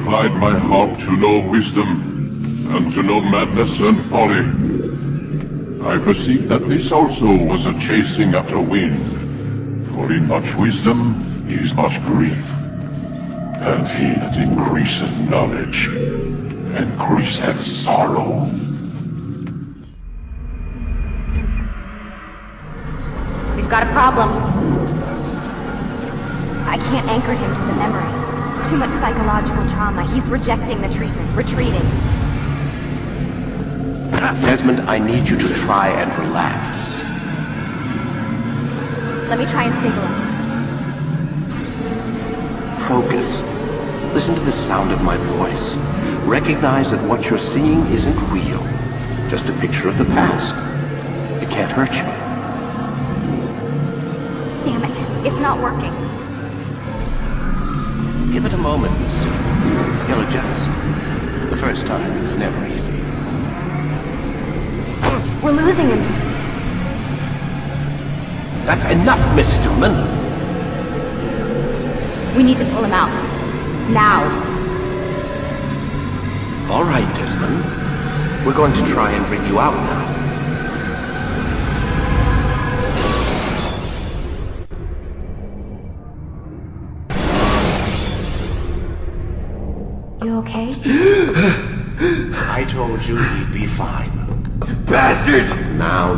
inclined my heart to know wisdom, and to know madness and folly. I perceived that this also was a chasing after wind, for in much wisdom is much grief, and he that increaseth knowledge increaseth sorrow. We've got a problem. I can't anchor him to the memory. Too much psychological trauma. He's rejecting the treatment, retreating. Desmond, I need you to try and relax. Let me try and stabilize it. Focus. Listen to the sound of my voice. Recognize that what you're seeing isn't real. Just a picture of the past. It can't hurt you. Damn it. It's not working. Give it a moment, mister. He'll adjust. The first time is never easy. We're losing him. That's enough, Miss Stillman. We need to pull him out. Now. All right, Desmond. We're going to try and bring you out now. You okay? I told you he'd be fine. Bastards! Now,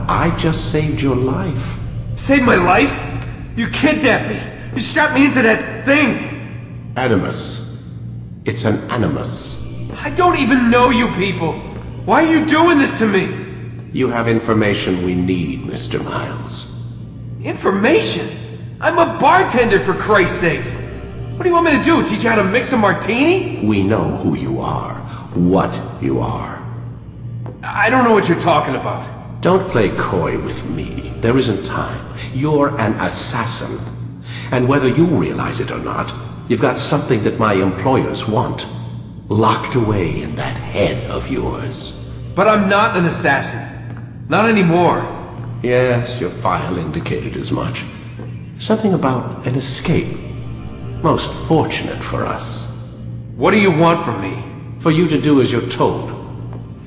I just saved your life. Saved my life? You kidnapped me! You strapped me into that thing! Animus. It's an animus. I don't even know you people! Why are you doing this to me? You have information we need, Mr. Miles. Information? I'm a bartender, for Christ's sakes! What do you want me to do, teach you how to mix a martini? We know who you are, what you are. I don't know what you're talking about. Don't play coy with me. There isn't time. You're an assassin. And whether you realize it or not, you've got something that my employers want. Locked away in that head of yours. But I'm not an assassin. Not anymore. Yes, your file indicated as much. Something about an escape. Most fortunate for us. What do you want from me? For you to do as you're told.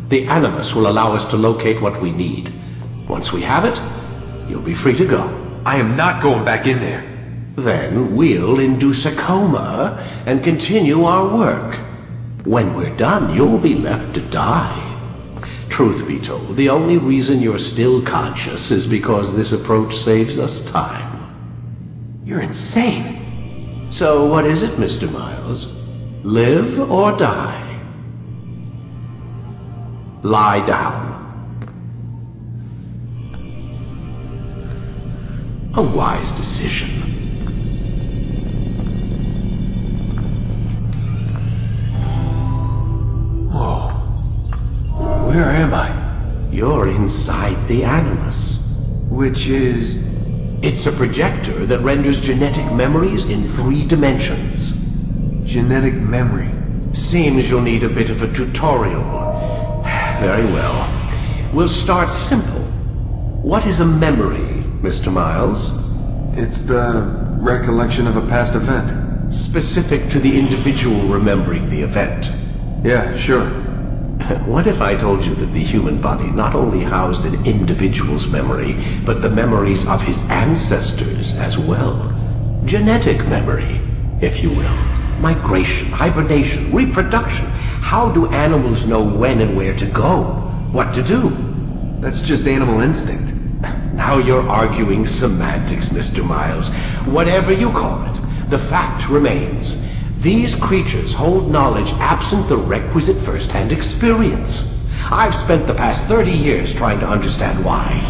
The Animus will allow us to locate what we need. Once we have it, you'll be free to go. I am not going back in there. Then we'll induce a coma and continue our work. When we're done, you'll be left to die. Truth be told, the only reason you're still conscious is because this approach saves us time. You're insane. So what is it, Mr. Miles? Live or die? Lie down. A wise decision. Whoa. Where am I? You're inside the Animus. Which is... It's a projector that renders genetic memories in 3 dimensions. Genetic memory. Seems you'll need a bit of a tutorial. Very well. We'll start simple. What is a memory, Mr. Miles? It's the recollection of a past event. Specific to the individual remembering the event. Yeah, sure. What if I told you that the human body not only housed an individual's memory, but the memories of his ancestors as well? Genetic memory, if you will. Migration, hibernation, reproduction. How do animals know when and where to go? What to do? That's just animal instinct. Now you're arguing semantics, Mr. Miles. Whatever you call it, the fact remains. These creatures hold knowledge absent the requisite first-hand experience. I've spent the past 30 years trying to understand why.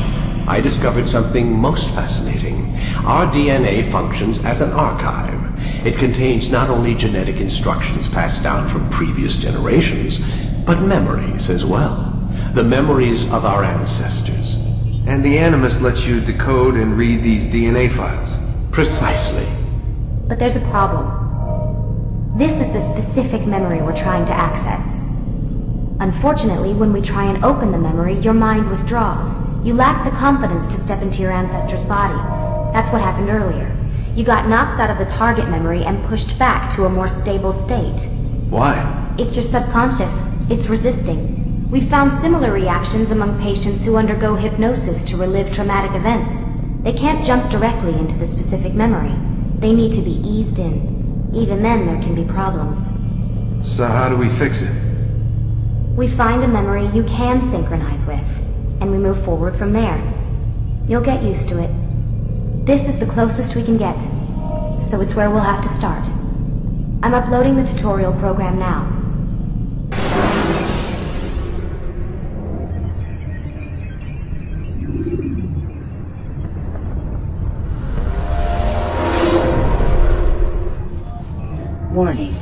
I discovered something most fascinating. Our DNA functions as an archive. It contains not only genetic instructions passed down from previous generations, but memories as well. The memories of our ancestors. And the Animus lets you decode and read these DNA files. Precisely. But there's a problem. This is the specific memory we're trying to access. Unfortunately, when we try and open the memory, your mind withdraws. You lack the confidence to step into your ancestor's body. That's what happened earlier. You got knocked out of the target memory and pushed back to a more stable state. Why? It's your subconscious. It's resisting. We've found similar reactions among patients who undergo hypnosis to relive traumatic events. They can't jump directly into the specific memory. They need to be eased in. Even then, there can be problems. So how do we fix it? We find a memory you can synchronize with, and we move forward from there. You'll get used to it. This is the closest we can get, so it's where we'll have to start. I'm uploading the tutorial program now. Warning.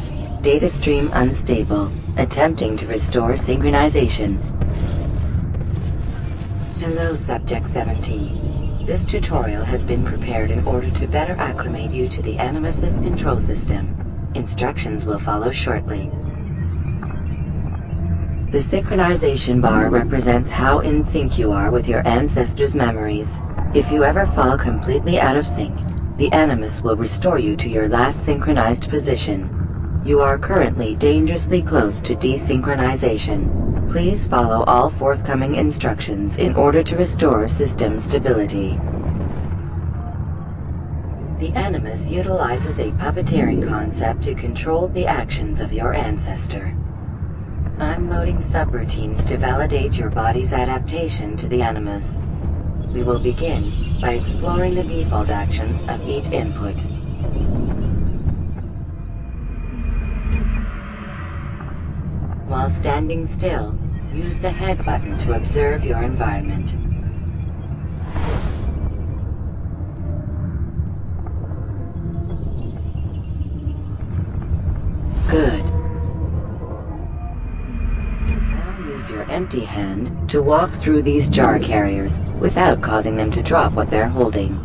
Data stream unstable. Attempting to restore synchronization. Hello, Subject 17. This tutorial has been prepared in order to better acclimate you to the Animus's control system. Instructions will follow shortly. The synchronization bar represents how in sync you are with your ancestors' memories. If you ever fall completely out of sync, the Animus will restore you to your last synchronized position. You are currently dangerously close to desynchronization. Please follow all forthcoming instructions in order to restore system stability. The Animus utilizes a puppeteering concept to control the actions of your ancestor. I'm loading subroutines to validate your body's adaptation to the Animus. We will begin by exploring the default actions of each input. While standing still, use the head button to observe your environment. Good. Now use your empty hand to walk through these jar carriers without causing them to drop what they're holding.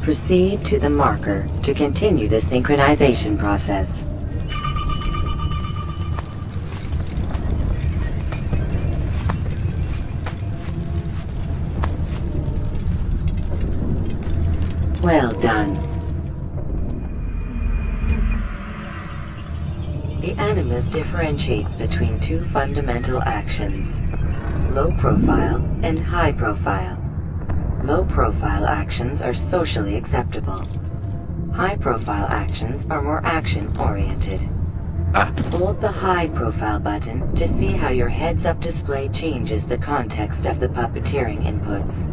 Proceed to the marker to continue the synchronization process. Well done. The Animus differentiates between two fundamental actions: low profile and high profile. Low profile actions are socially acceptable. High profile actions are more action-oriented. Hold the high profile button to see how your heads-up display changes the context of the puppeteering inputs.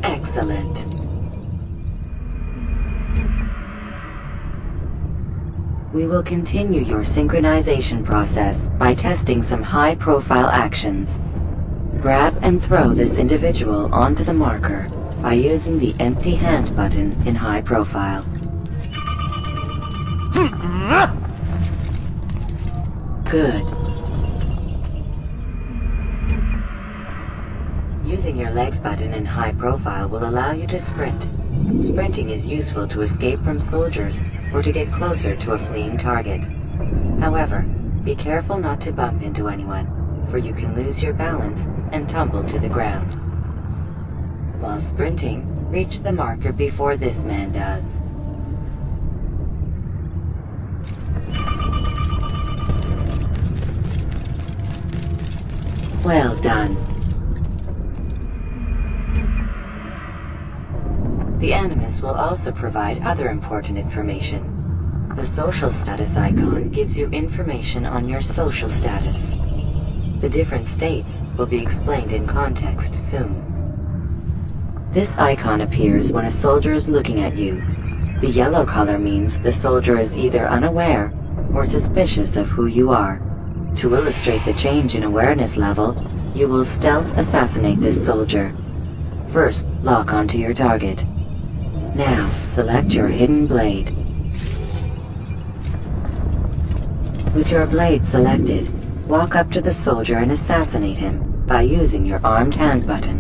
Excellent. We will continue your synchronization process by testing some high-profile actions. Grab and throw this individual onto the marker by using the empty hand button in high profile. Good. Using your legs button in high profile will allow you to sprint. Sprinting is useful to escape from soldiers or to get closer to a fleeing target. However, be careful not to bump into anyone, for you can lose your balance and tumble to the ground. While sprinting, reach the marker before this man does. Well done. The Animus will also provide other important information. The social status icon gives you information on your social status. The different states will be explained in context soon. This icon appears when a soldier is looking at you. The yellow color means the soldier is either unaware or suspicious of who you are. To illustrate the change in awareness level, you will stealth assassinate this soldier. First, lock onto your target. Now, select your hidden blade. With your blade selected, walk up to the soldier and assassinate him by using your armed hand button.